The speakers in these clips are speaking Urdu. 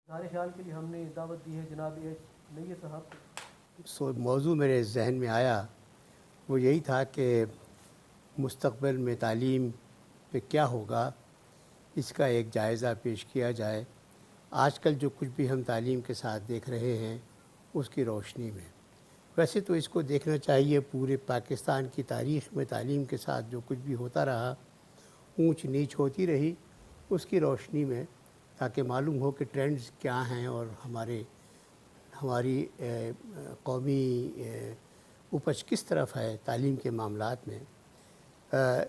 اظہار خیال کے لیے ہم نے دعوت دی ہے جناب نیر صاحب کو۔ موضوع میرے ذہن میں آیا وہ یہی تھا کہ مستقبل میں تعلیم پہ کیا ہوگا، اس کا ایک جائزہ پیش کیا جائے۔ آج کل جو کچھ بھی ہم تعلیم کے ساتھ دیکھ رہے ہیں اس کی روشنی میں، ویسے تو اس کو دیکھنا چاہیے پورے پاکستان کی تاریخ میں تعلیم کے ساتھ جو کچھ بھی ہوتا رہا، اونچ نیچ ہوتی رہی، اس کی روشنی میں، تاکہ معلوم ہو کہ ٹرینڈز کیا ہیں اور ہماری قومی اپج کس طرف ہے تعلیم کے معاملات میں۔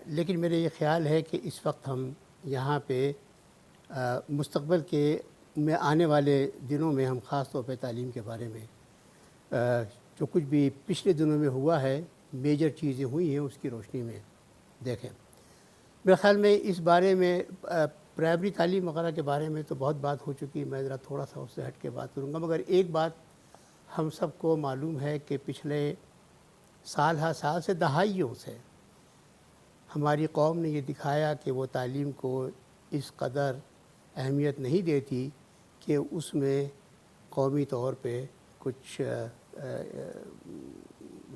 لیکن میرا یہ خیال ہے کہ اس وقت ہم یہاں پہ مستقبل میں آنے والے دنوں میں ہم خاص طور پہ تعلیم کے بارے میں جو کچھ بھی پچھلے دنوں میں ہوا ہے، میجر چیزیں ہوئی ہیں، اس کی روشنی میں دیکھیں۔ میرے خیال میں اس بارے میں پرائمری تعلیم وغیرہ کے بارے میں تو بہت بات ہو چکی، میں ذرا تھوڑا سا اس سے ہٹ کے بات کروں گا۔ مگر ایک بات ہم سب کو معلوم ہے کہ پچھلے سال ہر سال سے دہائیوں سے ہماری قوم نے یہ دکھایا کہ وہ تعلیم کو اس قدر اہمیت نہیں دیتی کہ اس میں قومی طور پہ کچھ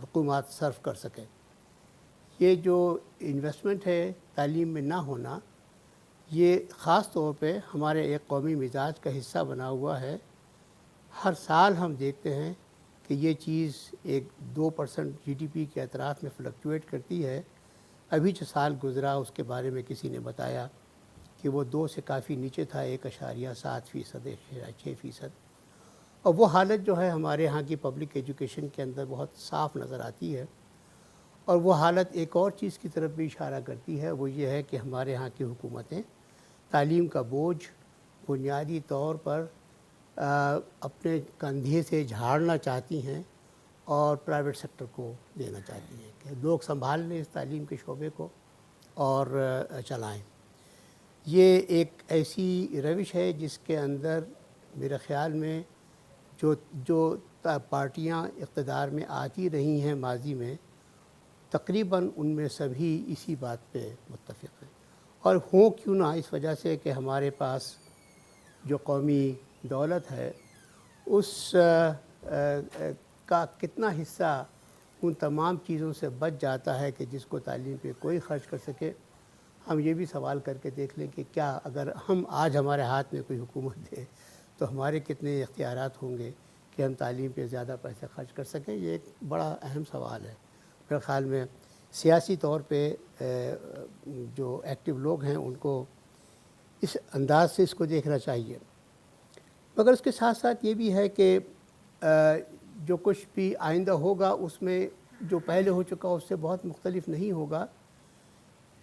حکومات صرف کر سکے۔ یہ جو انویسٹمنٹ ہے تعلیم میں نہ ہونا، یہ خاص طور پہ ہمارے ایک قومی مزاج کا حصہ بنا ہوا ہے۔ ہر سال ہم دیکھتے ہیں کہ یہ چیز 1-2% جی ڈی پی کے اطراف میں فلکچویٹ کرتی ہے۔ ابھی جو سال گزرا اس کے بارے میں کسی نے بتایا کہ وہ 2 سے کافی نیچے تھا، 1.7%، 6%۔ اور وہ حالت جو ہے ہمارے ہاں کی پبلک ایجوکیشن کے اندر بہت صاف نظر آتی ہے۔ اور وہ حالت ایک اور چیز کی طرف بھی اشارہ کرتی ہے، وہ یہ ہے کہ ہمارے ہاں کی حکومتیں تعلیم کا بوجھ بنیادی طور پر اپنے کندھے سے جھاڑنا چاہتی ہیں اور پرائیویٹ سیکٹر کو دینا چاہتی ہیں کہ لوگ سنبھال لیں اس تعلیم کے شعبے کو اور چلائیں۔ یہ ایک ایسی روش ہے جس کے اندر میرے خیال میں جو پارٹیاں اقتدار میں آتی رہی ہیں ماضی میں، تقریباً ان میں سبھی اسی بات پہ متفق ہیں۔ اور ہوں کیوں نہ، اس وجہ سے کہ ہمارے پاس جو قومی دولت ہے اس کا کتنا حصہ ان تمام چیزوں سے بچ جاتا ہے کہ جس کو تعلیم پہ کوئی خرچ کر سکے۔ ہم یہ بھی سوال کر کے دیکھ لیں کہ کیا اگر آج ہمارے ہاتھ میں کوئی حکومت ہے تو ہمارے کتنے اختیارات ہوں گے کہ ہم تعلیم پہ زیادہ پیسے خرچ کر سکیں۔ یہ ایک بڑا اہم سوال ہے۔ میرے خیال میں سیاسی طور پہ جو ایکٹیو لوگ ہیں ان کو اس انداز سے اس کو دیکھنا چاہیے۔ مگر اس کے ساتھ ساتھ یہ بھی ہے کہ جو کچھ بھی آئندہ ہوگا اس میں جو پہلے ہو چکا اس سے بہت مختلف نہیں ہوگا۔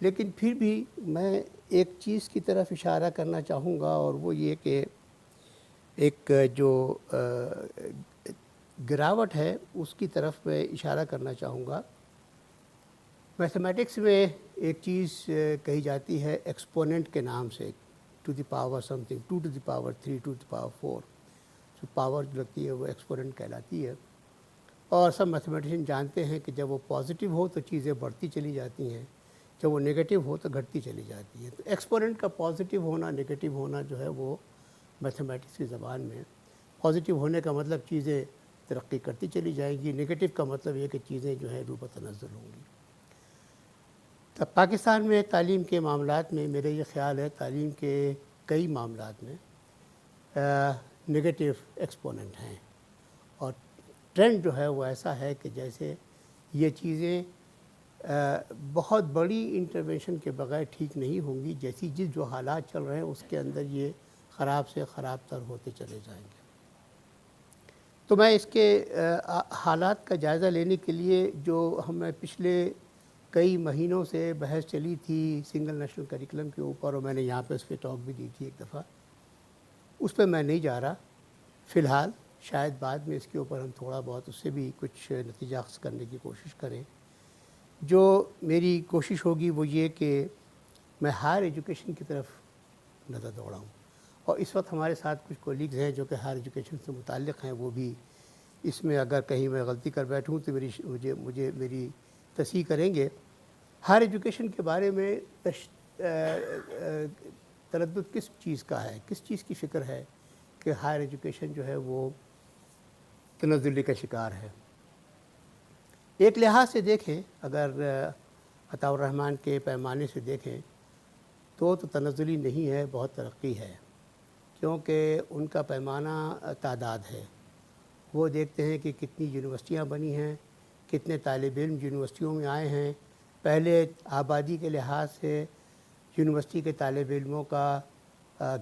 لیکن پھر بھی میں ایک چیز کی طرف اشارہ کرنا چاہوں گا، اور وہ یہ کہ ایک جو گراوٹ ہے اس کی طرف میں اشارہ کرنا چاہوں گا۔ میتھمیٹکس میں ایک چیز کہی جاتی ہے ایکسپوننٹ کے نام سے، to the power something, 2 to the power 3، 2 to the power 4، جو پاور جو لگتی ہے وہ ایکسپوننٹ کہلاتی ہے۔ اور سب میتھمیٹیشین جانتے ہیں کہ جب وہ پازیٹیو ہو تو چیزیں بڑھتی چلی جاتی ہیں، جب وہ نگیٹیو ہو تو گھٹتی چلی جاتی ہے۔ تو ایکسپوننٹ کا پازیٹیو ہونا نگیٹیو ہونا جو ہے وہ میتھمیٹکس کی زبان میں، پازیٹیو ہونے کا مطلب چیزیں ترقی کرتی چلی جائیں گی، نگیٹیو کا مطلب یہ کہ چیزیں جو ہے رو بتنزل ہوں گی۔ تو پاکستان میں تعلیم کے معاملات میں میرا یہ خیال ہے تعلیم کے کئی معاملات میں نگیٹیو ایکسپوننٹ ہیں، اور ٹرینڈ جو ہے وہ ایسا ہے کہ جیسے یہ چیزیں بہت بڑی انٹرونشن کے بغیر ٹھیک نہیں ہوں گی، جیسی جو حالات چل رہے ہیں اس کے اندر یہ خراب سے خراب تر ہوتے چلے جائیں گے۔ تو میں اس کے حالات کا جائزہ لینے کے لیے جو ہمیں پچھلے کئی مہینوں سے بحث چلی تھی سنگل نیشنل کریکلم کے اوپر، اور میں نے یہاں پہ اس پہ ٹاک بھی دی تھی ایک دفعہ، اس پہ میں نہیں جا رہا فی الحال۔ شاید بعد میں اس کے اوپر ہم تھوڑا بہت اس سے بھی کچھ نتیجہ اخذ کرنے کی کوشش کریں۔ جو میری کوشش ہوگی وہ یہ کہ میں ہائر ایجوکیشن کی طرف نظر دوڑاؤں، اور اس وقت ہمارے ساتھ کچھ کولیگز ہیں جو کہ ہائر ایجوکیشن سے متعلق ہیں، وہ بھی اس میں اگر کہیں میں غلطی کر بیٹھوں تو میری تصحیح کریں گے۔ ہائر ایجوکیشن کے بارے میں تردد کس چیز کا ہے، کس چیز کی فکر ہے کہ ہائر ایجوکیشن جو ہے وہ تنزلی کا شکار ہے۔ ایک لحاظ سے دیکھیں، اگر عطاء الرحمن کے پیمانے سے دیکھیں تو تنزلی نہیں ہے، بہت ترقی ہے، کیونکہ ان کا پیمانہ تعداد ہے۔ وہ دیکھتے ہیں کہ کتنی یونیورسٹیاں بنی ہیں، کتنے طالب علم یونیورسٹیوں میں آئے ہیں۔ پہلے آبادی کے لحاظ سے یونیورسٹی کے طالب علموں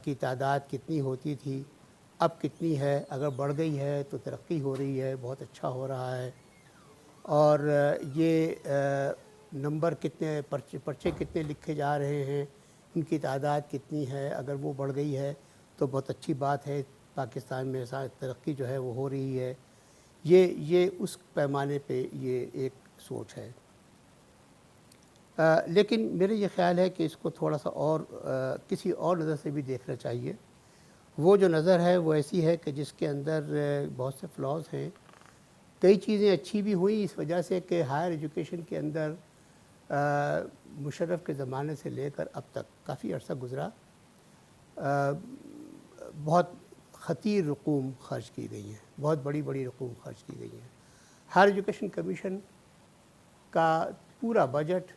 کی تعداد کتنی ہوتی تھی، اب کتنی ہے، اگر بڑھ گئی ہے تو ترقی ہو رہی ہے، بہت اچھا ہو رہا ہے۔ اور یہ نمبر کتنے پرچے کتنے لکھے جا رہے ہیں، ان کی تعداد کتنی ہے، اگر وہ بڑھ گئی ہے تو بہت اچھی بات ہے، پاکستان میں ترقی جو ہے وہ ہو رہی ہے۔ یہ اس پیمانے پہ یہ ایک سوچ ہے۔ لیکن میرے یہ خیال ہے کہ اس کو تھوڑا سا اور کسی اور نظر سے بھی دیکھنا چاہیے۔ وہ جو نظر ہے وہ ایسی ہے کہ جس کے اندر بہت سے فلاز ہیں۔ کئی چیزیں اچھی بھی ہوئیں اس وجہ سے کہ ہائر ایجوکیشن کے اندر مشرف کے زمانے سے لے کر اب تک کافی عرصہ گزرا، بہت خطیر رقوم خرچ کی گئی ہیں، بہت بڑی بڑی رقوم خرچ کی گئی ہیں۔ ہائر ایجوکیشن کمیشن کا پورا بجٹ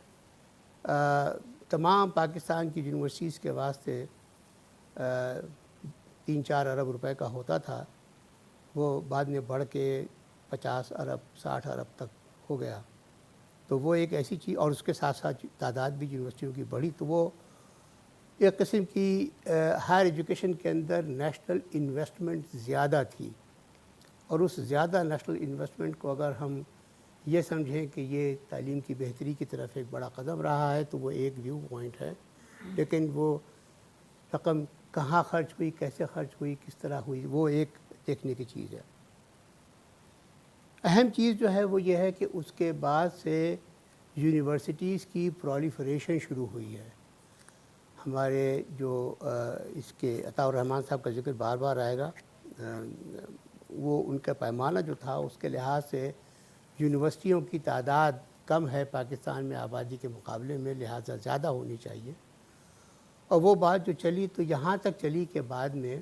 تمام پاکستان کی یونیورسٹیز کے واسطے 3-4 ارب روپے کا ہوتا تھا، وہ بعد میں بڑھ کے 50 ارب 60 ارب تک ہو گیا۔ تو وہ ایک ایسی چیز، اور اس کے ساتھ ساتھ تعداد بھی یونیورسٹیوں کی بڑھی، تو وہ ایک قسم کی ہائر ایجوکیشن کے اندر نیشنل انویسٹمنٹ زیادہ تھی۔ اور اس زیادہ نیشنل انویسٹمنٹ کو اگر ہم یہ سمجھیں کہ یہ تعلیم کی بہتری کی طرف ایک بڑا قدم رہا ہے تو وہ ایک ویو پوائنٹ ہے، لیکن وہ رقم کہاں خرچ ہوئی، کیسے خرچ ہوئی، کس طرح ہوئی، وہ ایک دیکھنے کی چیز ہے۔ اہم چیز جو ہے وہ یہ ہے کہ اس کے بعد سے یونیورسٹیز کی پرولیفریشن شروع ہوئی ہے۔ ہمارے جو اس کے عطاء الرحمن صاحب کا ذکر بار بار آئے گا، وہ ان کا پیمانہ جو تھا اس کے لحاظ سے یونیورسٹیوں کی تعداد کم ہے پاکستان میں آبادی کے مقابلے میں، لہٰذا زیادہ ہونی چاہیے۔ اور وہ بات جو چلی تو یہاں تک چلی کہ بعد میں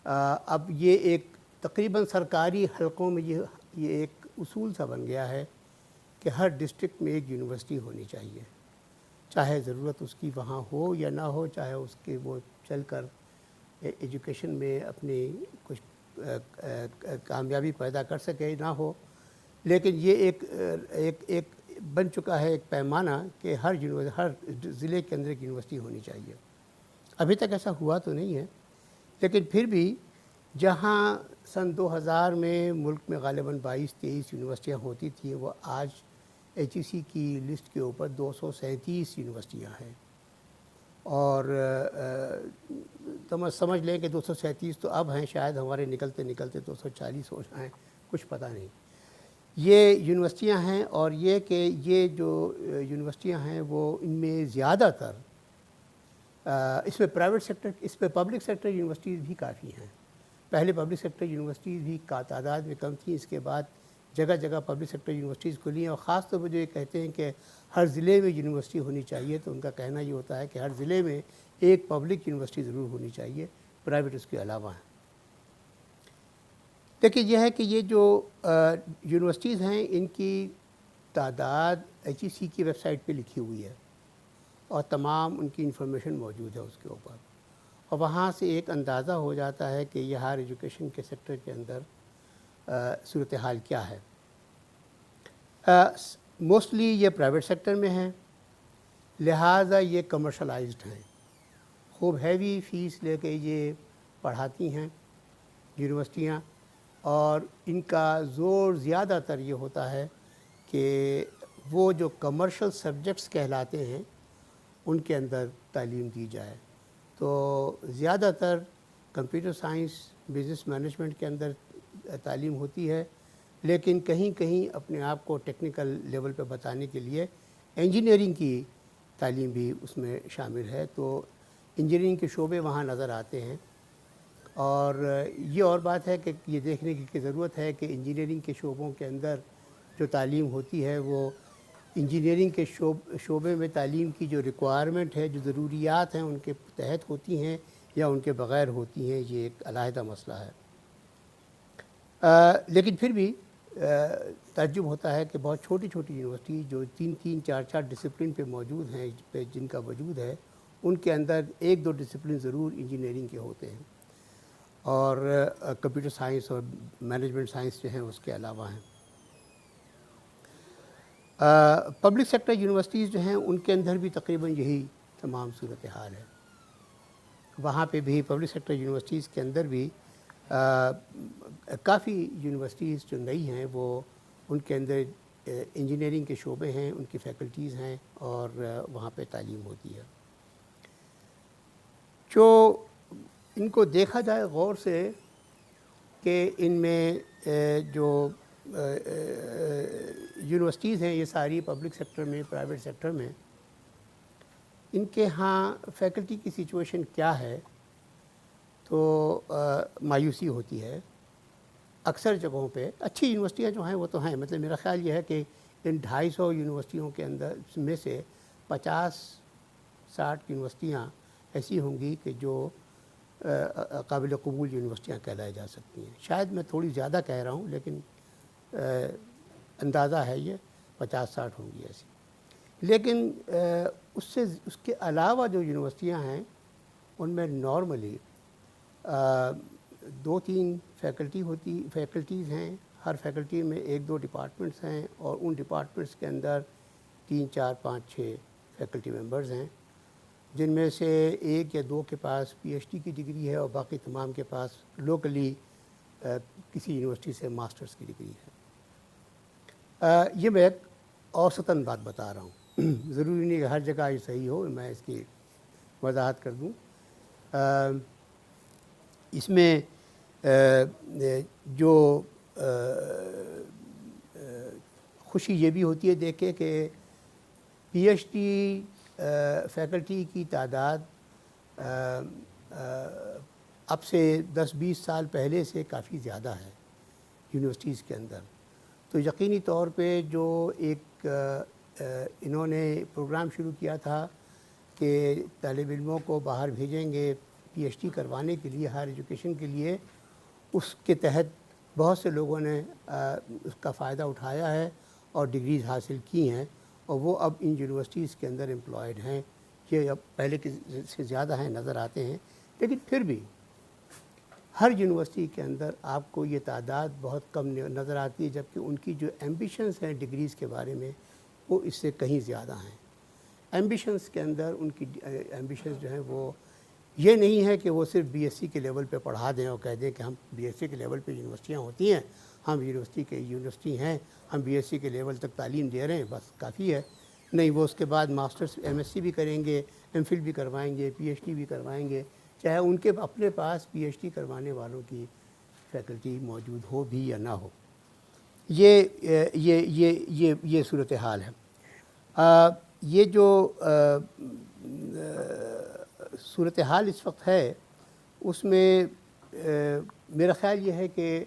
اب یہ ایک تقریباً سرکاری حلقوں میں یہ ایک اصول سا بن گیا ہے کہ ہر ڈسٹرکٹ میں ایک یونیورسٹی ہونی چاہیے، چاہے ضرورت اس کی وہاں ہو یا نہ ہو، چاہے اس کے وہ چل کر ایجوکیشن میں اپنی کچھ کامیابی پیدا کر سکے نہ ہو، لیکن یہ ایک بن چکا ہے ایک پیمانہ کہ ہر ضلع کے اندر ایک یونیورسٹی ہونی چاہیے۔ ابھی تک ایسا ہوا تو نہیں ہے، لیکن پھر بھی جہاں سن 2000 میں ملک میں غالباً 22-23 یونیورسٹیاں ہوتی تھیں، وہ آج HEC کی لسٹ کے اوپر 237 یونیورسٹیاں ہیں۔ اور سمجھ لیں کہ 237 تو اب ہیں، شاید ہمارے نکلتے نکلتے 240 ہو جائیں، کچھ پتہ نہیں۔ یہ یونیورسٹیاں ہیں، اور یہ کہ یہ جو یونیورسٹیاں ہیں وہ ان میں زیادہ تر اس میں پرائیویٹ سیکٹر، اس پہ پبلک سیکٹر یونیورسٹیز بھی کافی ہیں۔ پہلے پبلک سیکٹر یونیورسٹیز بھی تعداد میں کم تھیں، اس کے بعد جگہ جگہ پبلک سیکٹر یونیورسٹیز کھلی ہیں۔ اور خاص طور پر جو یہ کہتے ہیں کہ ہر ضلع میں یونیورسٹی ہونی چاہیے، تو ان کا کہنا یہ ہوتا ہے کہ ہر ضلع میں ایک پبلک یونیورسٹی ضرور ہونی چاہیے، پرائیویٹ اس کے علاوہ ہیں۔ دیکھیے یہ ہے کہ یہ جو یونیورسٹیز ہیں ان کی تعداد HEC کی ویب سائٹ پہ لکھی ہوئی ہے، اور تمام ان کی انفارمیشن موجود ہے اس کے اوپر، اور وہاں سے ایک اندازہ ہو جاتا ہے کہ یہ ہائر ایجوکیشن کے سیکٹر کے اندر صورتحال کیا ہے۔ موسٹلی یہ پرائیویٹ سیکٹر میں ہیں، لہٰذا یہ کمرشلائزڈ ہیں، خوب ہیوی فیس لے کے یہ پڑھاتی ہیں یونیورسٹیاں، اور ان کا زور زیادہ تر یہ ہوتا ہے کہ وہ جو کمرشل سبجیکٹس کہلاتے ہیں ان کے اندر تعلیم دی جائے۔ تو زیادہ تر کمپیوٹر سائنس، بزنس مینجمنٹ کے اندر تعلیم ہوتی ہے، لیکن کہیں کہیں اپنے آپ کو ٹیکنیکل لیول پہ بتانے کے لیے انجینئرنگ کی تعلیم بھی اس میں شامل ہے، تو انجینئرنگ کے شعبے وہاں نظر آتے ہیں۔ اور یہ اور بات ہے کہ یہ دیکھنے کی ضرورت ہے کہ انجینئرنگ کے شعبوں کے اندر جو تعلیم ہوتی ہے وہ انجینئرنگ کے شعبے میں تعلیم کی جو ریکوائرمنٹ ہے، جو ضروریات ہیں ان کے تحت ہوتی ہیں، یا ان کے بغیر ہوتی ہیں، یہ ایک علیحدہ مسئلہ ہے۔ لیکن پھر بھی تعجب ہوتا ہے کہ بہت چھوٹی چھوٹی یونیورسٹی جو 3-4 ڈسپلن پہ موجود ہیں، جن کا وجود ہے، ان کے اندر 1-2 ڈسپلن ضرور انجینئرنگ کے ہوتے ہیں، اور کمپیوٹر سائنس اور مینجمنٹ سائنس جو ہیں اس کے علاوہ ہیں۔ پبلک سیکٹر یونیورسٹیز جو ہیں ان کے اندر بھی تقریباً یہی تمام صورتحال ہے۔ وہاں پہ بھی پبلک سیکٹر یونیورسٹیز کے اندر بھی کافی یونیورسٹیز جو نئی ہیں وہ ان کے اندر انجینئرنگ کے شعبے ہیں، ان کی فیکلٹیز ہیں، اور وہاں پہ تعلیم ہوتی ہے۔ جو ان کو دیکھا جائے غور سے کہ ان میں جو یونیورسٹیز ہیں یہ ساری پبلک سیکٹر میں، پرائیویٹ سیکٹر میں، ان کے ہاں فیکلٹی کی سچویشن کیا ہے تو مایوسی ہوتی ہے۔ اکثر جگہوں پہ اچھی یونیورسٹیاں جو ہیں وہ تو ہیں، مطلب میرا خیال یہ ہے کہ ان 250 یونیورسٹیوں کے اندر میں سے 50-60 یونیورسٹیاں ایسی ہوں گی کہ جو قابل قبول یونیورسٹیاں کہلائی جا سکتی ہیں۔ شاید میں تھوڑی زیادہ کہہ رہا ہوں، لیکن اندازہ ہے یہ 50-60 ہوں گی ایسی۔ لیکن اس کے علاوہ جو یونیورسٹیاں ہیں ان میں نارملی 2-3 فیکلٹیز ہیں، ہر فیکلٹی میں 1-2 ڈپارٹمنٹس ہیں، اور ان ڈپارٹمنٹس کے اندر 3-4-5-6 فیکلٹی ممبرز ہیں، جن میں سے 1 یا 2 کے پاس پی ایچ ڈی کی ڈگری ہے، اور باقی تمام کے پاس لوکلی کسی یونیورسٹی سے ماسٹرز کی ڈگری ہے۔ یہ میں ایک اوسطاً بات بتا رہا ہوں، ضروری نہیں کہ ہر جگہ یہ صحیح ہو، میں اس کی وضاحت کر دوں۔ اس میں جو خوشی یہ بھی ہوتی ہے دیکھے کہ پی ایچ ڈی فیکلٹی کی تعداد اب سے 10-20 سال پہلے سے کافی زیادہ ہے یونیورسٹیز کے اندر۔ تو یقینی طور پہ جو ایک انہوں نے پروگرام شروع کیا تھا کہ طالب علموں کو باہر بھیجیں گے پی ایچ ڈی کروانے کے لیے، ہائر ایجوکیشن کے لیے، اس کے تحت بہت سے لوگوں نے اس کا فائدہ اٹھایا ہے اور ڈگریز حاصل کی ہیں، اور وہ اب ان یونیورسٹیز کے اندر امپلائڈ ہیں۔ یہ اب پہلے کے سے زیادہ ہیں، نظر آتے ہیں، لیکن پھر بھی ہر یونیورسٹی کے اندر آپ کو یہ تعداد بہت کم نظر آتی ہے، جبکہ ان کی جو ایمبیشنز ہیں ڈگریز کے بارے میں وہ اس سے کہیں زیادہ ہیں۔ ایمبیشنز کے اندر ان کی ایمبیشنز جو ہیں وہ یہ نہیں ہے کہ وہ صرف بی ایس سی کے لیول پہ پڑھا دیں اور کہہ دیں کہ ہم بی ایس سی کے لیول پہ یونیورسٹیاں ہوتی ہیں، ہم یونیورسٹی ہیں، ہم بی ایس سی کے لیول تک تعلیم دے رہے ہیں، بس کافی ہے۔ نہیں، وہ اس کے بعد ماسٹرز ایم ایس سی بھی کریں گے، ایم فل بھی کروائیں گے، پی ایچ ڈی بھی کروائیں گے، چاہے ان کے اپنے پاس پی ایچ ڈی کروانے والوں کی فیکلٹی موجود ہو بھی یا نہ ہو۔ یہ صورتحال ہے۔ یہ جو صورتحال اس وقت ہے اس میں میرا خیال یہ ہے کہ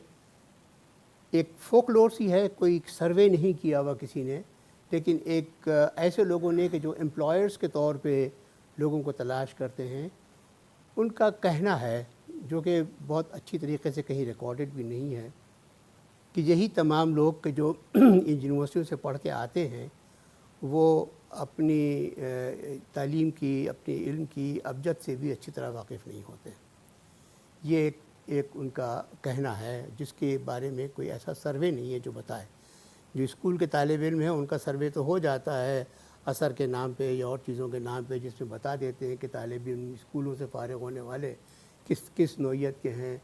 ایک فولکلور سی ہے، کوئی سروے نہیں کیا ہوا کسی نے، لیکن ایک ایسے لوگوں نے کہ جو امپلائرز کے طور پہ لوگوں کو تلاش کرتے ہیں، ان کا کہنا ہے، جو کہ بہت اچھی طریقے سے کہیں ریکارڈڈ بھی نہیں ہے، کہ یہی تمام لوگ کہ جو ان یونیورسٹیوں سے پڑھ کے آتے ہیں وہ اپنی تعلیم کی، اپنے علم کی ابجد سے بھی اچھی طرح واقف نہیں ہوتے۔ یہ ایک ان کا کہنا ہے، جس کے بارے میں کوئی ایسا سروے نہیں ہے جو بتائے۔ جو اسکول کے طالب علم ہیں ان کا سروے تو ہو جاتا ہے اثر کے نام پہ یا اور چیزوں کے نام پہ، جس میں بتا دیتے ہیں کہ طالب علم اسکولوں سے فارغ ہونے والے کس نوعیت کے ہیں،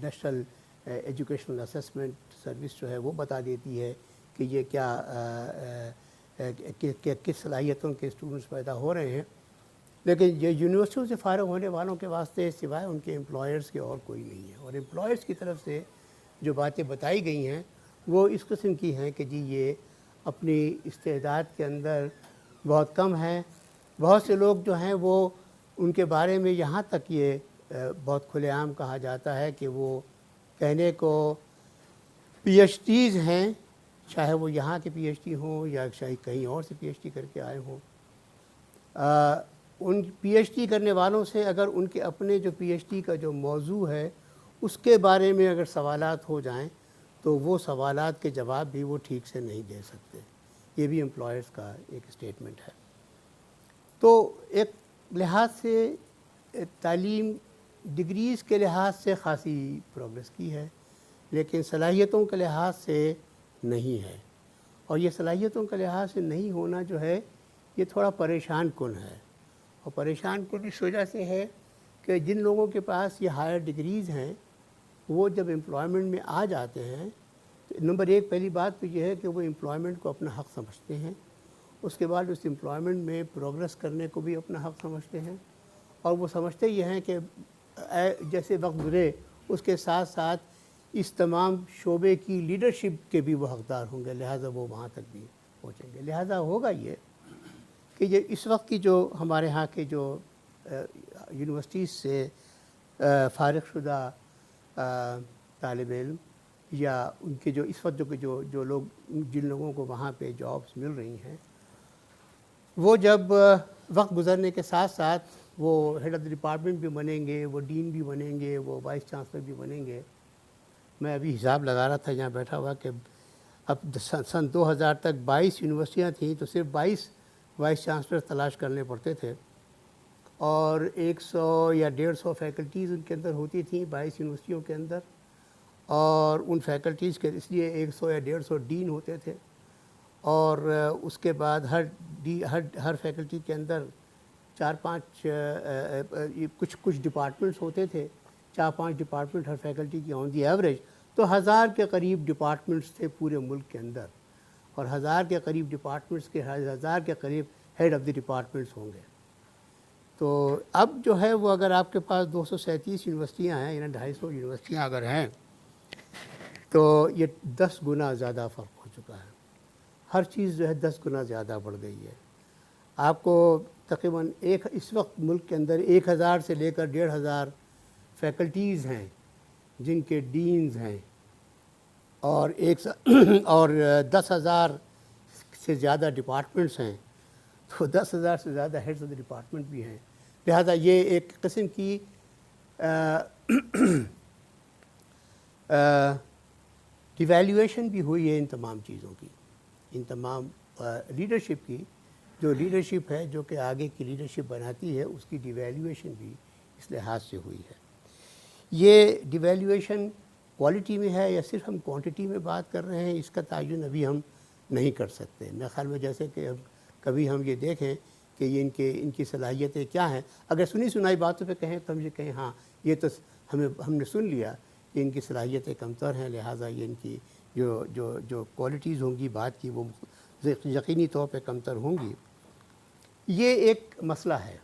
نیشنل ایجوکیشنل اسسمنٹ سروس جو ہے وہ بتا دیتی ہے کہ یہ کس صلاحیتوں کے اسٹوڈنٹس پیدا ہو رہے ہیں، لیکن یہ یونیورسٹیوں سے فارغ ہونے والوں کے واسطے سوائے ان کے امپلائرز کے اور کوئی نہیں ہے۔ اور امپلائرز کی طرف سے جو باتیں بتائی گئی ہیں وہ اس قسم کی ہیں کہ جی یہ اپنی استعداد کے اندر بہت کم ہیں۔ بہت سے لوگ جو ہیں وہ ان کے بارے میں یہاں تک یہ بہت کھلے عام کہا جاتا ہے کہ وہ کہنے کو پی ایچ ڈیز ہیں، چاہے وہ یہاں کے پی ایچ ڈی ہوں یا شاید کہیں اور سے پی ایچ ڈی کر کے آئے ہوں، ان پی ایچ ڈی کرنے والوں سے اگر ان کے اپنے جو پی ایچ ڈی کا جو موضوع ہے اس کے بارے میں اگر سوالات ہو جائیں تو وہ سوالات کے جواب بھی وہ ٹھیک سے نہیں دے سکتے. یہ بھی امپلائرز کا ایک اسٹیٹمنٹ ہے. تو ایک لحاظ سے تعلیم ڈگریز کے لحاظ سے خاصی پروگریس کی ہے لیکن صلاحیتوں کے لحاظ سے نہیں ہے. اور یہ صلاحیتوں کے لحاظ سے نہیں ہونا جو ہے یہ تھوڑا پریشان کن ہے. اور پریشان کن اس وجہ سے ہے کہ جن لوگوں کے پاس یہ ہائر ڈگریز ہیں وہ جب امپلائمنٹ میں آ جاتے ہیں تو نمبر ایک پہلی بات تو یہ ہے کہ وہ امپلائمنٹ کو اپنا حق سمجھتے ہیں. اس کے بعد اس امپلائمنٹ میں پروگریس کرنے کو بھی اپنا حق سمجھتے ہیں اور وہ سمجھتے یہ ہیں کہ جیسے وقت گزرے اس کے ساتھ ساتھ اس تمام شعبے کی لیڈرشپ کے بھی وہ حقدار ہوں گے, لہٰذا وہ وہاں تک بھی پہنچیں گے. لہٰذا ہوگا یہ کہ یہ اس وقت کی جو ہمارے ہاں کے جو یونیورسٹیز سے فارغ شدہ طالب علم یا ان کے جو اس وقت جو لوگ جن لوگوں کو وہاں پہ جابس مل رہی ہیں وہ جب وقت گزرنے کے ساتھ ساتھ وہ ہیڈ آف دی ڈپارٹمنٹ بھی بنیں گے, وہ ڈین بھی بنیں گے, وہ وائس چانسلر بھی بنیں گے. میں ابھی حساب لگا رہا تھا یہاں بیٹھا ہوا کہ اب سن 2000 تک 22 یونیورسٹیاں تھیں تو صرف 22 وائس چانسلر تلاش کرنے پڑتے تھے اور 100 یا 150 فیکلٹیز ان کے اندر ہوتی تھیں 22 یونیورسٹیوں کے اندر. اور ان فیکلٹیز کے اس لیے 100 یا 150 ڈین ہوتے تھے اور اس کے بعد ہر فیکلٹی کے اندر 4-5 کچھ ڈپارٹمنٹس ہوتے تھے, 4-5 ڈپارٹمنٹ ہر فیکلٹی کی آن دی ایوریج. تو 1000 کے قریب ڈپارٹمنٹس تھے پورے ملک کے اندر اور 1000 کے قریب ڈپارٹمنٹس کے 1000 کے قریب ہیڈ آف دی ڈپارٹمنٹس ہوں گے. تو اب جو ہے وہ اگر آپ کے پاس 237 یونیورسٹیاں ہیں یعنی 250 یونیورسٹیاں اگر ہیں تو یہ 10 گنا زیادہ فرق ہو چکا ہے. ہر چیز جو ہے 10 گنا زیادہ بڑھ گئی ہے. آپ کو تقریباً اس وقت ملک کے اندر 1000 سے لے کر 1500 فیکلٹیز ہیں جن کے ڈینز ہیں اور 10,000 سے زیادہ ڈپارٹمنٹس ہیں تو 10,000 سے زیادہ ہیڈز آف دی ڈپارٹمنٹ بھی ہیں. لہذا یہ ایک قسم کی ڈیویلیویشن بھی ہوئی ہے ان تمام چیزوں کی, ان تمام لیڈرشپ کی. جو لیڈرشپ ہے جو کہ آگے کی لیڈرشپ بناتی ہے اس کی ڈیویلیویشن بھی اس لحاظ سے ہوئی ہے. یہ ڈیویلیویشن کوالٹی میں ہے یا صرف ہم کوانٹٹی میں بات کر رہے ہیں اس کا تعین ابھی ہم نہیں کر سکتے. میرے خیال میں جیسے کہ کبھی ہم یہ دیکھیں کہ یہ ان کی صلاحیتیں کیا ہیں, اگر سنی سنائی باتوں پہ کہیں تو ہم یہ کہیں ہاں یہ تو ہم نے سن لیا کہ ان کی صلاحیتیں کمتر ہیں لہٰذا یہ ان کی جو کوالٹیز ہوں گی بات کی وہ یقینی طور پہ کمتر ہوں گی. یہ ایک مسئلہ ہے,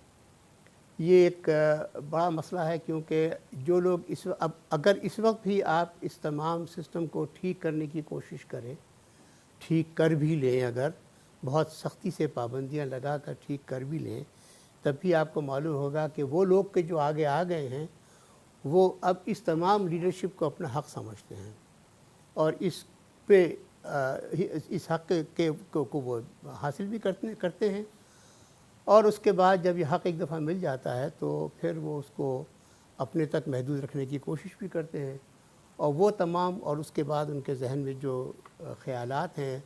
یہ ایک بڑا مسئلہ ہے کیونکہ جو لوگ اگر اس وقت بھی آپ اس تمام سسٹم کو ٹھیک کرنے کی کوشش کریں, ٹھیک کر بھی لیں, اگر بہت سختی سے پابندیاں لگا کر ٹھیک کر بھی لیں تب بھی آپ کو معلوم ہوگا کہ وہ لوگ کے جو آگے آ گئے ہیں وہ اب اس تمام لیڈرشپ کو اپنا حق سمجھتے ہیں اور اس پہ اس حق کو وہ حاصل بھی کرتے ہیں اور اس کے بعد جب یہ حق ایک دفعہ مل جاتا ہے تو پھر وہ اس کو اپنے تک محدود رکھنے کی کوشش بھی کرتے ہیں اور وہ تمام اور اس کے بعد ان کے ذہن میں جو خیالات ہیں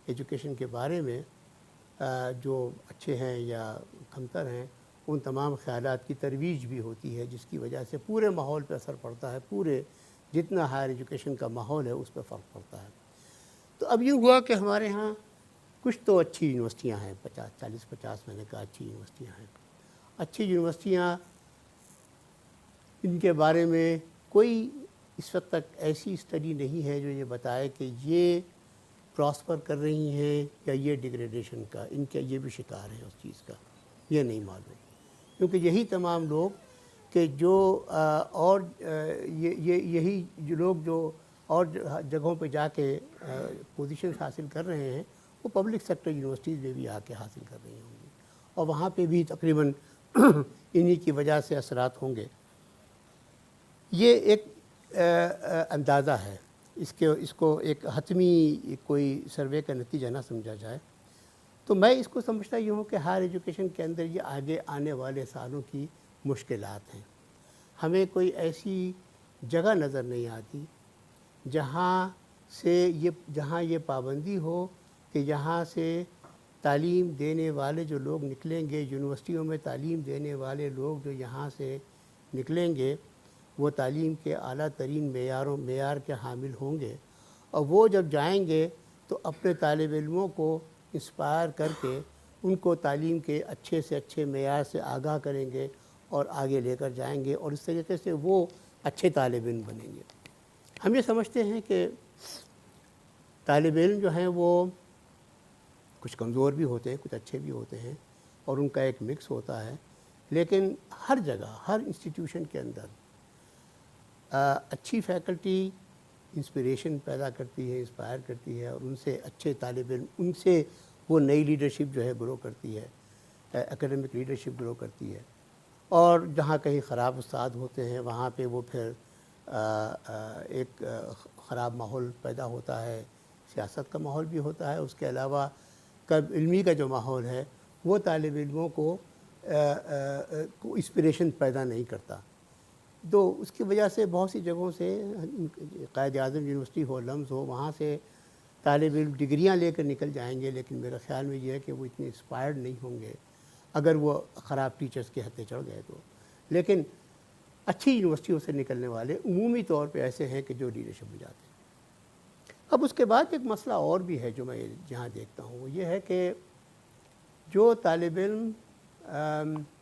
ایجوکیشن کے بارے میں جو اچھے ہیں یا کمتر ہیں ان تمام خیالات کی ترویج بھی ہوتی ہے جس کی وجہ سے پورے ماحول پہ اثر پڑتا ہے, پورے جتنا ہائر ایجوکیشن کا ماحول ہے اس پہ فرق پڑتا ہے. تو اب یوں ہوا کہ ہمارے ہاں کچھ تو اچھی یونیورسٹیاں ہیں, 40-50 میں نے کہا اچھی یونیورسٹیاں ہیں. اچھی یونیورسٹیاں ان کے بارے میں کوئی اس وقت تک ایسی اسٹڈی نہیں ہے جو یہ بتائے کہ یہ پراسپر کر رہی ہیں یا یہ ڈیگریڈیشن کا ان کے یہ بھی شکار ہیں اس چیز کا, یہ نہیں معلوم. کیونکہ یہی تمام لوگ کہ جو اور یہی جو لوگ جو اور جگہوں پہ جا کے پوزیشنز حاصل کر رہے ہیں وہ پبلک سیکٹر یونیورسٹیز میں بھی آ کے حاصل کر رہی ہوں گی اور وہاں پہ بھی تقریباً انہی کی وجہ سے اثرات ہوں گے. یہ ایک اندازہ ہے, اس کو ایک حتمی کوئی سروے کا نتیجہ نہ سمجھا جائے. تو میں اس کو سمجھتا یہ ہوں کہ ہائر ایجوکیشن کے اندر یہ آگے آنے والے سالوں کی مشکلات ہیں. ہمیں کوئی ایسی جگہ نظر نہیں آتی جہاں یہ پابندی ہو کہ یہاں سے تعلیم دینے والے جو لوگ نکلیں گے، یونیورسٹیوں میں تعلیم دینے والے لوگ جو یہاں سے نکلیں گے وہ تعلیم کے اعلیٰ ترین معیار کے حامل ہوں گے، اور وہ جب جائیں گے تو اپنے طالب علموں کو انسپائر کر کے ان کو تعلیم کے اچھے سے اچھے معیار سے آگاہ کریں گے اور آگے لے کر جائیں گے، اور اس طریقے سے وہ اچھے طالب علم بنیں گے. ہم یہ سمجھتے ہیں کہ طالب علم جو ہیں وہ کچھ کمزور بھی ہوتے ہیں، کچھ اچھے بھی ہوتے ہیں، اور ان کا ایک مکس ہوتا ہے، لیکن ہر جگہ ہر انسٹیٹیوشن کے اندر اچھی فیکلٹی انسپریشن پیدا کرتی ہے، انسپائر کرتی ہے، اور ان سے اچھے طالب علم، ان سے وہ نئی لیڈرشپ جو ہے گرو کرتی ہے، اکیڈمک لیڈرشپ گرو کرتی ہے. اور جہاں کہیں خراب استاد ہوتے ہیں وہاں پہ وہ پھر ایک خراب ماحول پیدا ہوتا ہے، سیاست کا ماحول بھی ہوتا ہے. اس کے علاوہ علمی کا جو ماحول ہے وہ طالب علموں کو انسپریشن پیدا نہیں کرتا. تو اس کی وجہ سے بہت سی جگہوں سے قائد اعظم یونیورسٹی ہو، لمز ہو، وہاں سے طالب علم ڈگریاں لے کر نکل جائیں گے، لیکن میرے خیال میں یہ ہے کہ وہ اتنے انسپائرڈ نہیں ہوں گے اگر وہ خراب ٹیچرز کے ہتھے چڑھ گئے تو. لیکن اچھی یونیورسٹیوں سے نکلنے والے عمومی طور پہ ایسے ہیں کہ جو لیڈرشپ میں جاتے ہیں. اب اس کے بعد ایک مسئلہ اور بھی ہے جو میں جہاں دیکھتا ہوں، وہ یہ ہے کہ جو طالب علم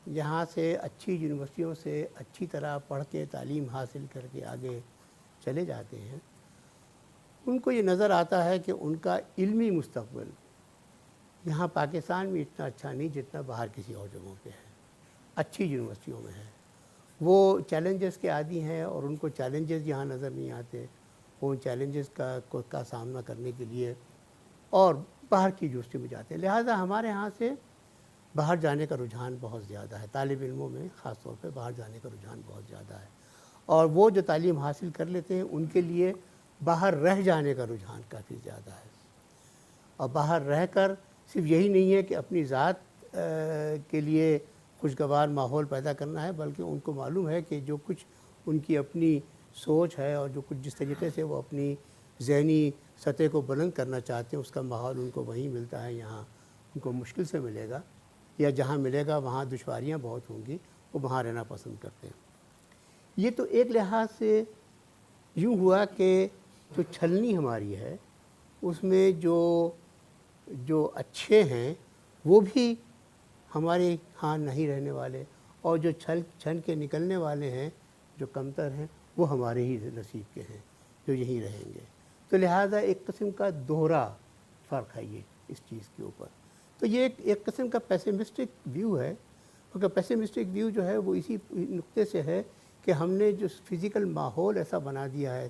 یہاں سے اچھی یونیورسٹیوں سے اچھی طرح پڑھ کے تعلیم حاصل کر کے آگے چلے جاتے ہیں، ان کو یہ نظر آتا ہے کہ ان کا علمی مستقبل یہاں پاکستان میں اتنا اچھا نہیں جتنا باہر کسی اور جگہوں پہ ہے، اچھی یونیورسٹیوں میں ہے. وہ چیلنجز کے عادی ہیں اور ان کو چیلنجز یہاں نظر نہیں آتے. وہ ان چیلنجز کا سامنا کرنے کے لیے اور باہر کی یونیورسٹی میں جاتے ہیں. لہٰذا ہمارے ہاں سے باہر جانے کا رجحان بہت زیادہ ہے، طالب علموں میں خاص طور پہ باہر جانے کا رجحان بہت زیادہ ہے. اور وہ جو تعلیم حاصل کر لیتے ہیں ان کے لیے باہر رہ جانے کا رجحان کافی زیادہ ہے. اور باہر رہ کر صرف یہی نہیں ہے کہ اپنی ذات کے لیے خوشگوار ماحول پیدا کرنا ہے، بلکہ ان کو معلوم ہے کہ جو کچھ ان کی اپنی سوچ ہے اور جو کچھ جس طریقے سے وہ اپنی ذہنی سطح کو بلند کرنا چاہتے ہیں اس کا ماحول ان کو وہیں ملتا ہے. یہاں ان کو مشکل سے ملے گا، یا جہاں ملے گا وہاں دشواریاں بہت ہوں گی، وہ وہاں رہنا پسند کرتے ہیں. یہ تو ایک لحاظ سے یوں ہوا کہ جو چھلنی ہماری ہے اس میں جو اچھے ہیں وہ بھی ہمارے ہاں نہیں رہنے والے، اور جو چھن کے نکلنے والے ہیں جو کمتر ہیں وہ ہمارے ہی نصیب کے ہیں جو یہیں رہیں گے. تو لہٰذا ایک قسم کا دوہرا فرق ہے یہ اس چیز کے اوپر. تو یہ ایک قسم کا پیسمسٹک ویو ہے، کیونکہ پیسمسٹک ویو جو ہے وہ اسی نقطے سے ہے کہ ہم نے جو فزیکل ماحول ایسا بنا دیا ہے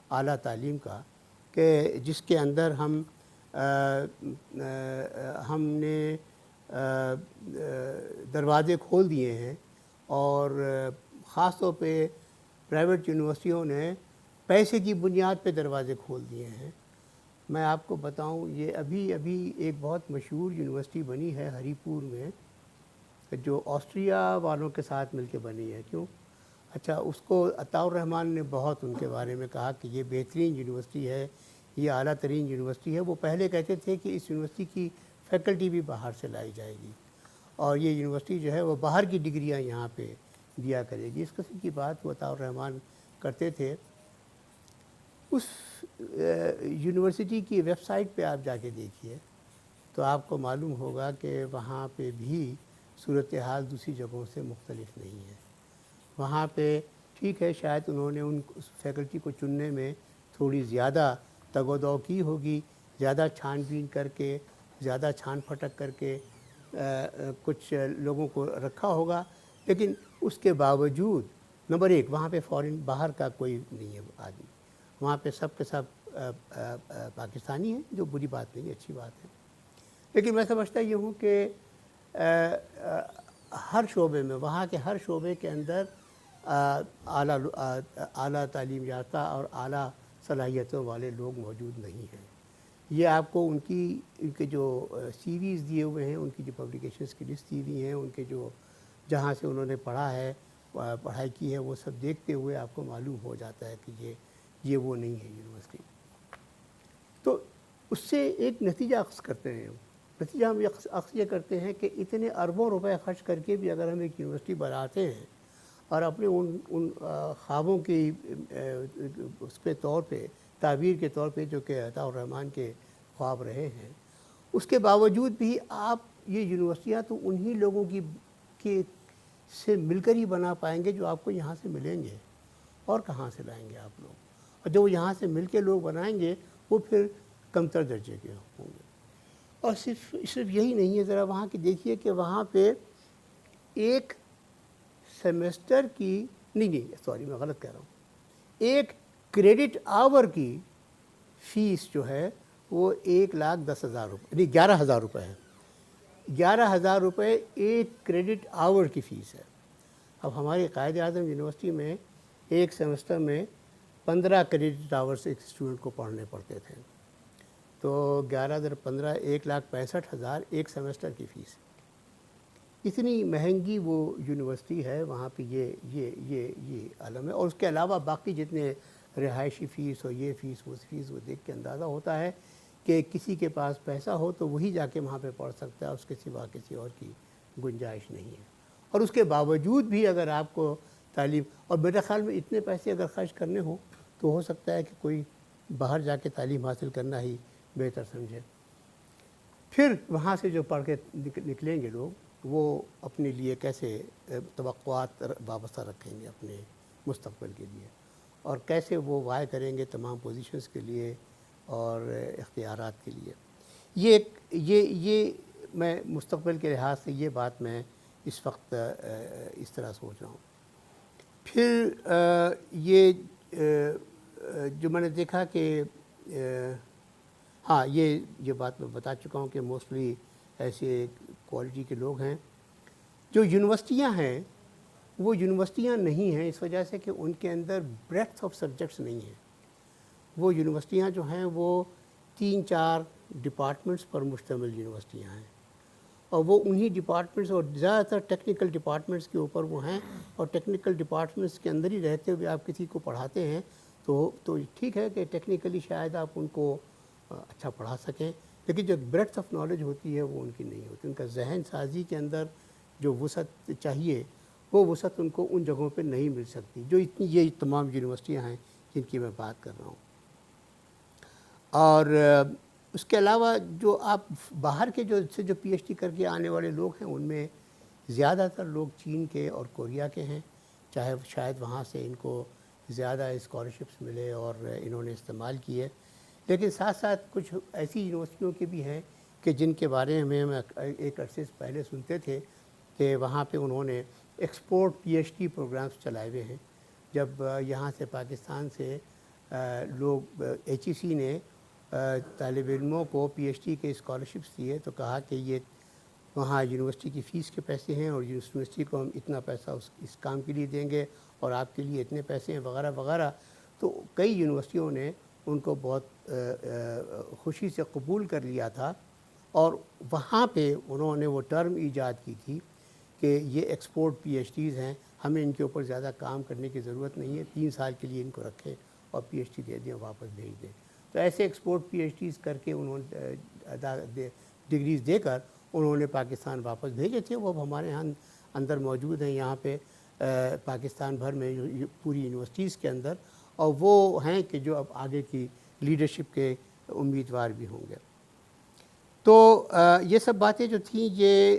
اعلیٰ تعلیم کا کہ جس کے اندر ہم نے دروازے کھول دیے ہیں، اور خاص طور پہ پرائیویٹ یونیورسٹیوں نے پیسے کی بنیاد پہ دروازے کھول دیے ہیں. میں آپ کو بتاؤں، یہ ابھی ایک بہت مشہور یونیورسٹی بنی ہے ہری پور میں، جو آسٹریا والوں کے ساتھ مل کے بنی ہے. کیوں؟ اچھا، اس کو عطاء الرحمن نے بہت ان کے بارے میں کہا کہ یہ بہترین یونیورسٹی ہے، یہ اعلیٰ ترین یونیورسٹی ہے. وہ پہلے کہتے تھے کہ اس یونیورسٹی کی فیکلٹی بھی باہر سے لائی جائے گی، اور یہ یونیورسٹی جو ہے وہ باہر کی ڈگریاں یہاں پہ دیا کرے گی. اس قسم کی بات وہ عطاء الرحمن کرتے تھے. اس یونیورسٹی کی ویب سائٹ پہ آپ جا کے دیکھیے تو آپ کو معلوم ہوگا کہ وہاں پہ بھی صورتحال دوسری جگہوں سے مختلف نہیں ہے. وہاں پہ ٹھیک ہے، شاید انہوں نے اس فیکلٹی کو چننے میں تھوڑی زیادہ تگ و دو کی ہوگی، زیادہ چھان بین کر کے، زیادہ چھان پھٹک کر کے کچھ لوگوں کو رکھا ہوگا. لیکن اس کے باوجود نمبر ایک، وہاں پہ فورن باہر کا کوئی نہیں ہے آدمی، وہاں پہ سب کے سب پاکستانی ہیں، جو بری بات نہیں، اچھی بات ہے. لیکن میں سمجھتا یہ ہوں کہ ہر شعبے میں، وہاں کے ہر شعبے کے اندر اعلیٰ تعلیم یافتہ اور اعلیٰ صلاحیتوں والے لوگ موجود نہیں ہیں. یہ آپ کو ان کے جو سیریز دیے ہوئے ہیں، ان کی جو پبلیکیشنز کی لسٹ دی ہوئی ہیں، ان کے جو جہاں سے انہوں نے پڑھا ہے، پڑھائی کی ہے، وہ سب دیکھتے ہوئے آپ کو معلوم ہو جاتا ہے کہ یہ وہ نہیں ہے یونیورسٹی۔ تو اس سے ایک نتیجہ اخذ کرتے ہیں، نتیجہ ہم اخذ یہ کرتے ہیں کہ اتنے اربوں روپے خرچ کر کے بھی اگر ہم ایک یونیورسٹی بناتے ہیں اور اپنے ان خوابوں کی اس پہ طور پہ تعبیر کے طور پہ جو کہ عطاء الرحمن کے خواب رہے ہیں، اس کے باوجود بھی آپ یہ یونیورسٹیاں تو انہی لوگوں کی سے مل کر ہی بنا پائیں گے جو آپ کو یہاں سے ملیں گے، اور کہاں سے لائیں گے آپ لوگ؟ اور جو وہ یہاں سے مل کے لوگ بنائیں گے وہ پھر کمتر درجے کے ہوں گے۔ اور صرف یہی نہیں ہے، ذرا وہاں کی دیکھیے کہ وہاں پہ ایک سیمسٹر کی سوری میں غلط کہہ رہا ہوں، ایک کریڈٹ آور کی فیس جو ہے وہ 1,10,000 روپے، 11,000 روپے ہے۔ 11,000 روپے ایک کریڈٹ آور کی فیس ہے۔ اب ہماری قائد اعظم یونیورسٹی میں ایک سیمسٹر میں 15 کریڈٹ آورس ایک اسٹوڈنٹ کو پڑھنے پڑتے تھے، تو 11,15 1,65,000 ایک سیمسٹر کی فیس۔ اتنی مہنگی وہ یونیورسٹی ہے، وہاں پہ یہ عالم ہے۔ اور اس کے علاوہ باقی جتنے رہائشی فیس اور یہ فیس وہ فیس، وہ دیکھ کے اندازہ ہوتا ہے کہ کسی کے پاس پیسہ ہو تو وہی جا کے وہاں پہ پڑھ سکتا ہے، اس کے سوا کسی اور کی گنجائش نہیں ہے۔ اور اس کے باوجود بھی اگر آپ کو تعلیم، اور میرے خیال میں اتنے پیسے اگر خرچ کرنے ہوں تو ہو سکتا ہے کہ کوئی باہر جا کے تعلیم حاصل کرنا ہی بہتر سمجھے۔ پھر وہاں سے جو پڑھ کے نکلیں گے لوگ، وہ اپنے لیے کیسے توقعات وابستہ رکھیں گے اپنے مستقبل کے لیے، اور کیسے وہ وائے کریں گے تمام پوزیشنز کے لیے اور اختیارات کے لیے۔ یہ میں مستقبل کے لحاظ سے یہ بات میں اس وقت اس طرح سوچ رہا ہوں۔ پھر یہ جو میں نے دیکھا کہ ہاں یہ بات میں بتا چکا ہوں کہ موسٹلی ایسے کوالٹی کے لوگ ہیں۔ جو یونیورسٹیاں ہیں وہ یونیورسٹیاں نہیں ہیں اس وجہ سے کہ ان کے اندر بریڈتھ آف سبجیکٹس نہیں ہیں۔ وہ یونیورسٹیاں جو ہیں وہ 3-4 ڈپارٹمنٹس پر مشتمل یونیورسٹیاں ہیں، اور وہ انہی ڈپارٹمنٹس اور زیادہ تر ٹیکنیکل ڈپارٹمنٹس کے اوپر وہ ہیں، اور ٹیکنیکل ڈپارٹمنٹس کے اندر ہی رہتے ہوئے آپ کسی کو پڑھاتے ہیں تو ٹھیک ہے کہ ٹیکنیکلی شاید آپ ان کو اچھا پڑھا سکیں، لیکن جو بریڈتھ آف نالج ہوتی ہے وہ ان کی نہیں ہوتی۔ ان کا ذہن سازی کے اندر جو وسعت چاہیے وہ وسعت ان کو ان جگہوں پہ نہیں مل سکتی جو یہ تمام یونیورسٹیاں ہیں جن کی میں بات کر رہا ہوں۔ اور اس کے علاوہ جو آپ باہر کے جو پی ایچ ڈی کر کے آنے والے لوگ ہیں، ان میں زیادہ تر لوگ چین کے اور کوریا کے ہیں، چاہے شاید وہاں سے ان کو زیادہ اسکالرشپس ملے اور انہوں نے استعمال کیے، لیکن ساتھ ساتھ کچھ ایسی یونیورسٹیوں کے بھی ہیں کہ جن کے بارے میں ایک عرصے سے پہلے سنتے تھے کہ وہاں پہ انہوں نے export P H D programs چلائے ہوئے ہیں۔ جب یہاں سے پاکستان سے لوگ ایچ ای سی نے طالب علموں کو پی ایچ ڈی کے اسکالرشپس دیے تو کہا کہ یہ وہاں یونیورسٹی کی فیس کے پیسے ہیں، اور یونیورسٹی کو ہم اتنا پیسہ اس کام کے لیے دیں گے اور آپ کے لیے اتنے پیسے ہیں وغیرہ وغیرہ۔ تو کئی یونیورسٹیوں نے ان کو بہت خوشی سے قبول کر لیا تھا، اور وہاں پہ انہوں نے وہ ٹرم ایجاد کی تھی کہ یہ ایکسپورٹ پی ایچ ڈیز ہیں، ہمیں ان کے اوپر زیادہ کام کرنے کی ضرورت نہیں ہے، 3 سال کے لیے ان کو رکھیں اور پی ایچ ڈی دے دیں، واپس بھیج دیں۔ تو ایسے ایکسپورٹ پی ایچ ڈیز کر کے انہوں نے ڈگریز دے کر انہوں نے پاکستان واپس بھیجے تھے۔ وہ اب ہمارے یہاں اندر موجود ہیں، یہاں پہ پاکستان بھر میں پوری یونیورسٹیز کے اندر، اور وہ ہیں کہ جو اب آگے کی لیڈرشپ کے امیدوار بھی ہوں گے۔ تو یہ سب باتیں جو تھیں یہ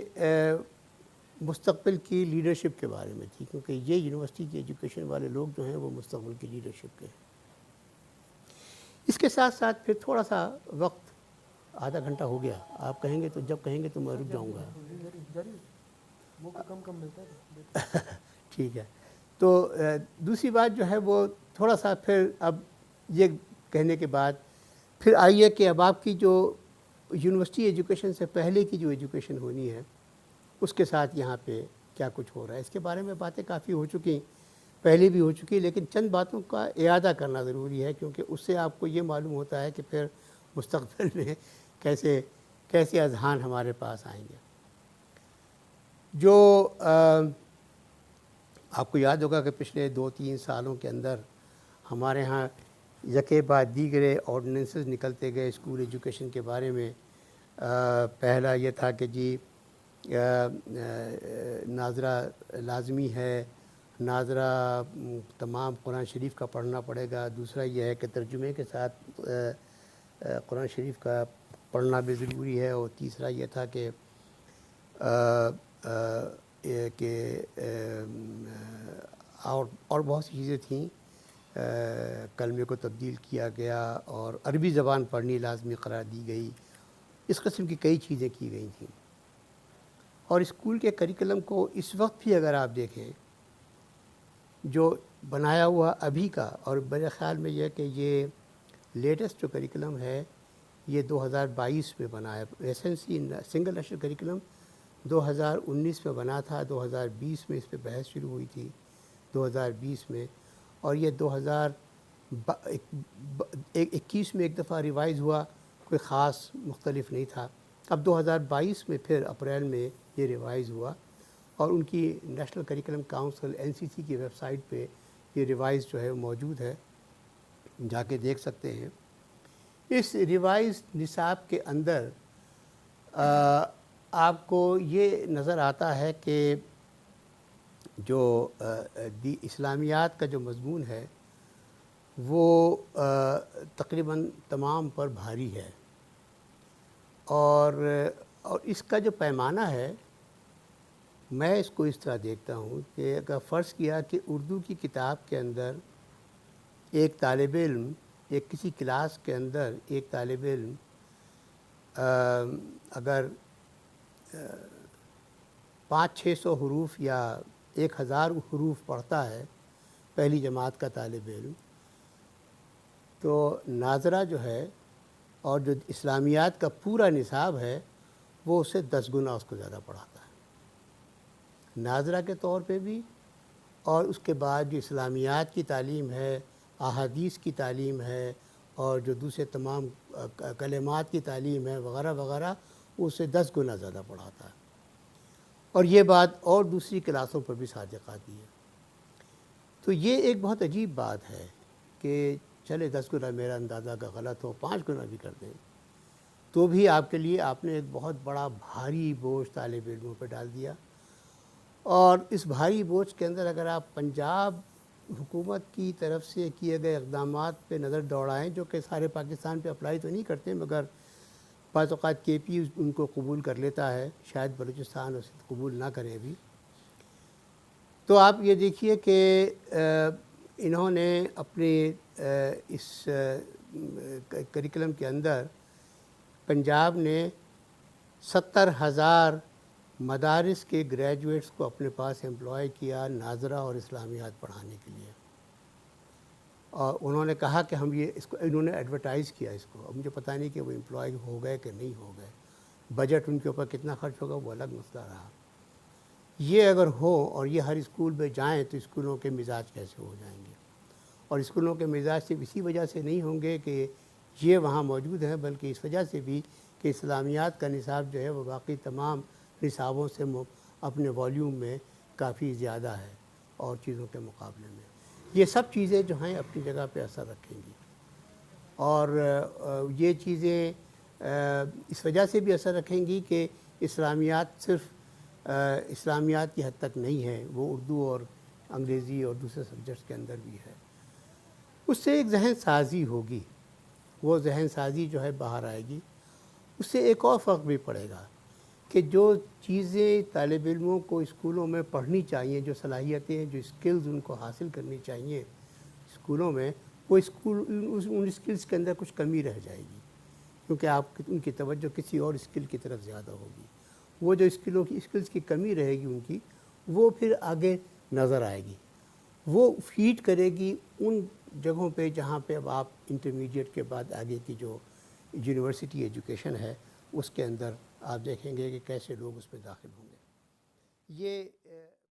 مستقبل کی لیڈرشپ کے بارے میں تھی، کیونکہ یہ یونیورسٹی کی ایجوکیشن والے لوگ جو ہیں وہ مستقبل کی لیڈرشپ کے ہیں۔ اس کے ساتھ ساتھ پھر تھوڑا سا وقت، آدھا گھنٹہ ہو گیا، آپ کہیں گے تو جب کہیں گے تو میں رک جاؤں گا۔ موقع کم ملتا ہے۔ ٹھیک ہے، تو دوسری بات جو ہے وہ تھوڑا سا پھر اب یہ کہنے کے بعد پھر آئیے کہ اب آپ کی جو یونیورسٹی ایجوکیشن سے پہلے کی جو ایجوکیشن ہونی ہے اس کے ساتھ یہاں پہ کیا کچھ ہو رہا ہے۔ اس کے بارے میں باتیں کافی ہو چکی، پہلے بھی ہو چکی، لیکن چند باتوں کا اعادہ کرنا ضروری ہے، کیونکہ اس سے آپ کو یہ معلوم ہوتا ہے کہ پھر مستقبل میں کیسے اذہان ہمارے پاس آئیں گے. جو آپ کو یاد ہوگا کہ پچھلے 2-3 سالوں کے اندر ہمارے ہاں یکے بعد دیگرے آرڈیننسز نکلتے گئے اسکول ایجوکیشن کے بارے میں. پہلا یہ تھا کہ جی ناظرہ لازمی ہے، ناظرہ تمام قرآن شریف کا پڑھنا پڑے گا. دوسرا یہ ہے کہ ترجمے کے ساتھ قرآن شریف کا پڑھنا بھی ضروری ہے. اور تیسرا یہ تھا کہ اور بہت سی چیزیں تھیں. کلمے کو تبدیل کیا گیا اور عربی زبان پڑھنی لازمی قرار دی گئی. اس قسم کی کئی چیزیں کی گئی تھیں. اور اسکول کے کریکلم کو اس وقت بھی اگر آپ دیکھیں جو بنایا ہوا ابھی کا، اور میرے خیال میں یہ کہ یہ لیٹسٹ جو کریکلم ہے یہ 2022 میں بنا ہے. ایسنسی سنگل نیشنل کریکلم 2019 میں بنا تھا. 2020 میں اس پہ بحث شروع ہوئی تھی 2020 میں، اور یہ 2021 میں ایک دفعہ ریوائز ہوا، کوئی خاص مختلف نہیں تھا. اب 2022 میں پھر اپریل میں یہ ریوائز ہوا، اور ان کی نیشنل کریکلم کاؤنسل NCC کی ویب سائٹ پہ یہ ریوائز جو ہے موجود ہے، جا کے دیکھ سکتے ہیں. اس ریوائز نصاب کے اندر آپ کو یہ نظر آتا ہے کہ جو اسلامیات کا جو مضمون ہے وہ تقریباً تمام پر بھاری ہے. اور اس کا جو پیمانہ ہے میں اس کو اس طرح دیکھتا ہوں کہ اگر فرض کیا کہ اردو کی کتاب کے اندر ایک طالب علم، ایک کسی کلاس کے اندر ایک طالب علم اگر 500-600 حروف یا 1000 حروف پڑھتا ہے، پہلی جماعت کا طالب علم، تو ناظرہ جو ہے اور جو اسلامیات کا پورا نصاب ہے وہ اسے 10 گنا اس کو زیادہ پڑھاتا ہے، ناظرہ کے طور پہ بھی. اور اس کے بعد جو اسلامیات کی تعلیم ہے، احادیث کی تعلیم ہے، اور جو دوسرے تمام کلمات کی تعلیم ہے وغیرہ وغیرہ، وہ اسے 10 گنا زیادہ پڑھاتا ہے. اور یہ بات اور دوسری کلاسوں پر بھی صادق آتی ہے. تو یہ ایک بہت عجیب بات ہے کہ چلے 10 گنا میرا اندازہ کا غلط ہو، 5 گنا بھی کر دیں تو بھی آپ کے لیے آپ نے ایک بہت بڑا بھاری بوجھ طالب علموں پہ ڈال دیا. اور اس بھاری بوجھ کے اندر اگر آپ پنجاب حکومت کی طرف سے کیے گئے اقدامات پہ نظر دوڑائیں، جو کہ سارے پاکستان پہ اپلائی تو نہیں کرتے، مگر بعض اوقات KP ان کو قبول کر لیتا ہے، شاید بلوچستان اسے قبول نہ کرے بھی، تو آپ یہ دیکھیے کہ انہوں نے اپنے اس کریکلم کے اندر پنجاب نے 70,000 مدارس کے گریجویٹس کو اپنے پاس امپلائی کیا ناظرہ اور اسلامیات پڑھانے کے لیے. اور انہوں نے کہا کہ ہم اس کو انہوں نے ایڈورٹائز کیا اس کو. اب مجھے پتہ نہیں کہ وہ امپلائی ہو گئے کہ نہیں ہو گئے، بجٹ ان کے اوپر کتنا خرچ ہوگا وہ الگ مسئلہ رہا. یہ اگر ہو اور یہ ہر اسکول میں جائیں تو اسکولوں کے مزاج کیسے ہو جائیں گے؟ اور اسکولوں کے مزاج صرف اسی وجہ سے نہیں ہوں گے کہ یہ وہاں موجود ہیں، بلکہ اس وجہ سے بھی کہ اسلامیات کا نصاب جو ہے وہ باقی تمام نصابوں سے اپنے والیوم میں کافی زیادہ ہے اور چیزوں کے مقابلے میں. یہ سب چیزیں جو ہیں اپنی جگہ پہ اثر رکھیں گی، اور یہ چیزیں اس وجہ سے بھی اثر رکھیں گی کہ اسلامیات صرف اسلامیات کی حد تک نہیں ہے، وہ اردو اور انگریزی اور دوسرے سبجیکٹس کے اندر بھی ہے. اس سے ایک ذہن سازی ہوگی، وہ ذہن سازی جو ہے باہر آئے گی. اس سے ایک اور فرق بھی پڑے گا کہ جو چیزیں طالب علموں کو اسکولوں میں پڑھنی چاہیے، جو صلاحیتیں، جو اسکلز ان کو حاصل کرنی چاہیے اسکولوں میں، وہ ان اسکلز کے اندر کچھ کمی رہ جائے گی، کیونکہ ان کی توجہ کسی اور اسکل کی طرف زیادہ ہوگی. وہ جو اسکلز کی کمی رہے گی ان کی، وہ پھر آگے نظر آئے گی، وہ فیڈ کرے گی ان جگہوں پہ جہاں پہ اب آپ انٹرمیڈیٹ کے بعد آگے کی جو یونیورسٹی ایجوکیشن ہے اس کے اندر آپ دیکھیں گے کہ کیسے لوگ اس میں داخل ہوں گے. یہ